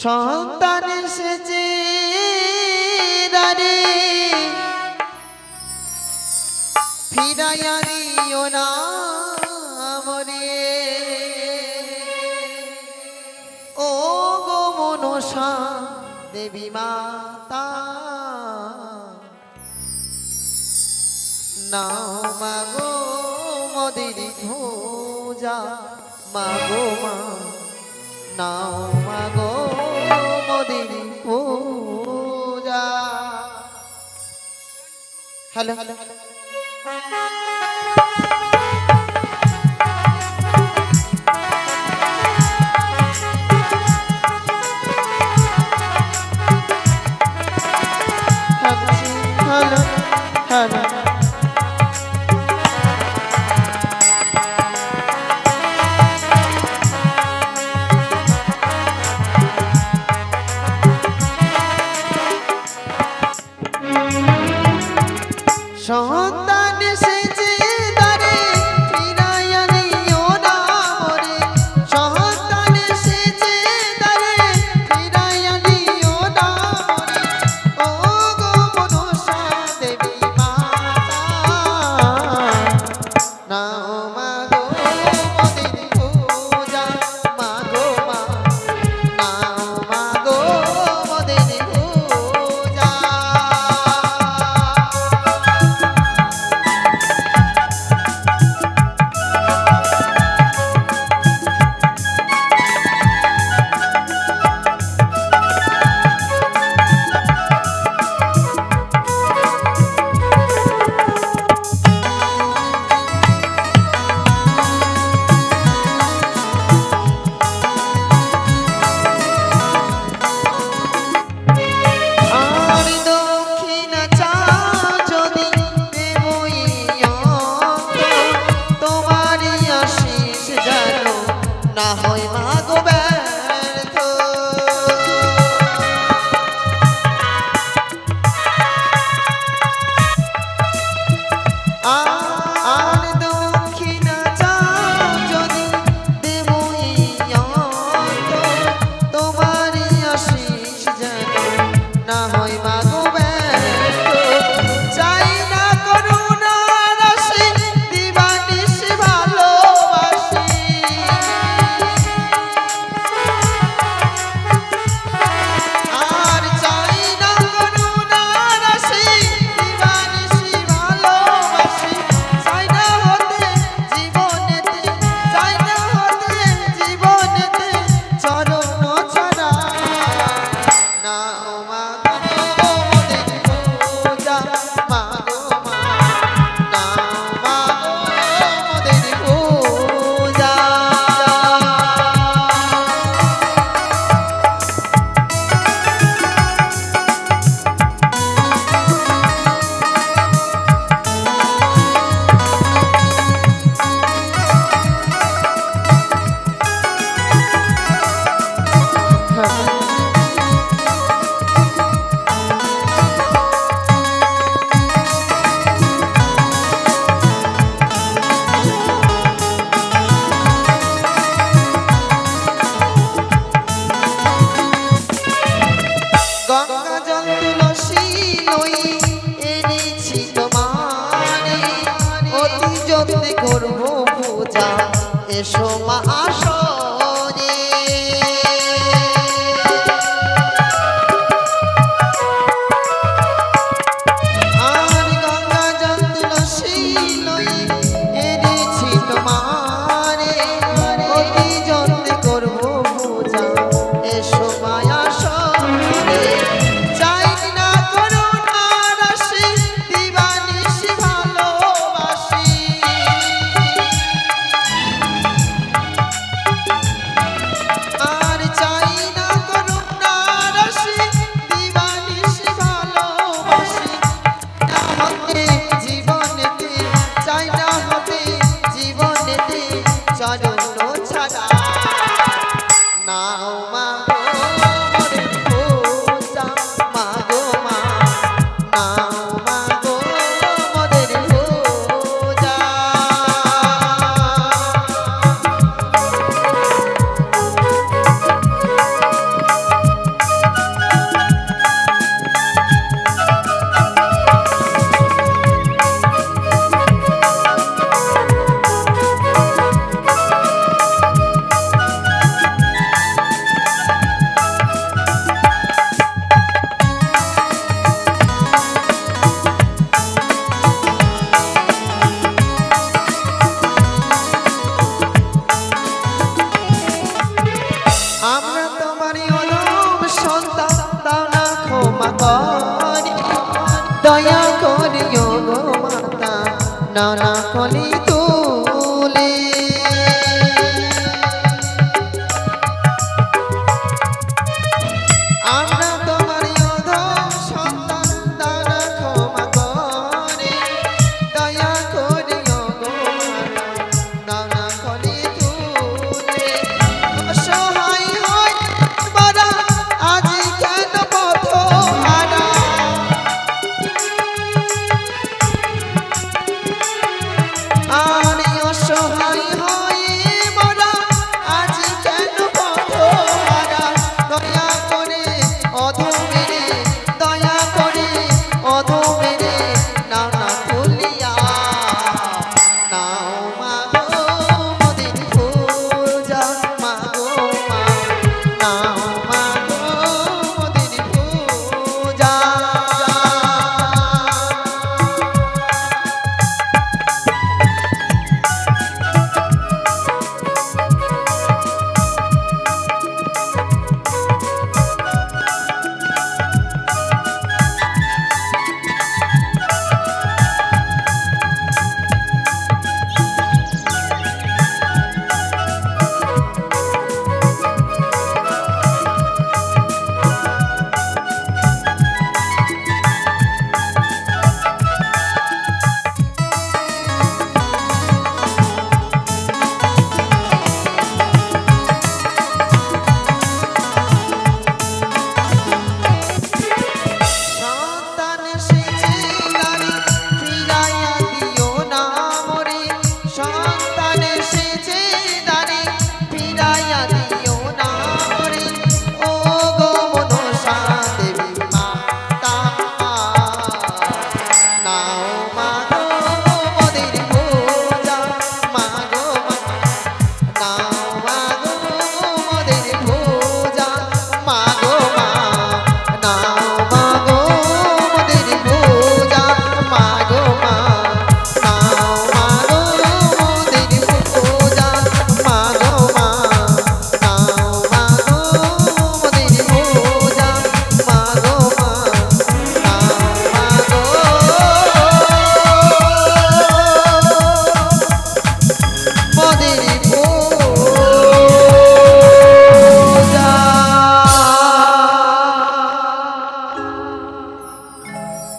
সন্তান এসেছে দারে ফিরাইয়া দিও না মরে ও গো মনসা দেবী মাতা নাও মাগো মদির ভোজা মাগো মা নাও মাগো মদির পূজা। হ্যালো হ্যালো হ্যালো হ্যালো সন্তান এসেছে দারে ফিরাইয়া দিও না মরে সন্তান এসেছে দারে ফিরাইয়া দিও না মরে ও গো মনসা দেবী মাতা নাও মাগো মদির পূজা মাগো মা নাও মাগো মদির পূজা। না হয় মাগো ব্যর্থ আর দক্ষিণা চাও যদি দেবই অন্ত তোমারই আশিস যেন না হয় মাগো ব্যর্থ চাই না করুণা রাশি দিবানিশ ভালোবাসি গঙ্গা জল তুলসী লই এনেছি তোমারে অতি যত্নে করব পূজা এসো মা আসরে আর গঙ্গা জল তুলসী লই এনেছি তোমারে অতি যত্নে করব পূজা এসো মা আসরে চাই না করুণা রাশি দিবানিশ ভালোবাসি নানা কলি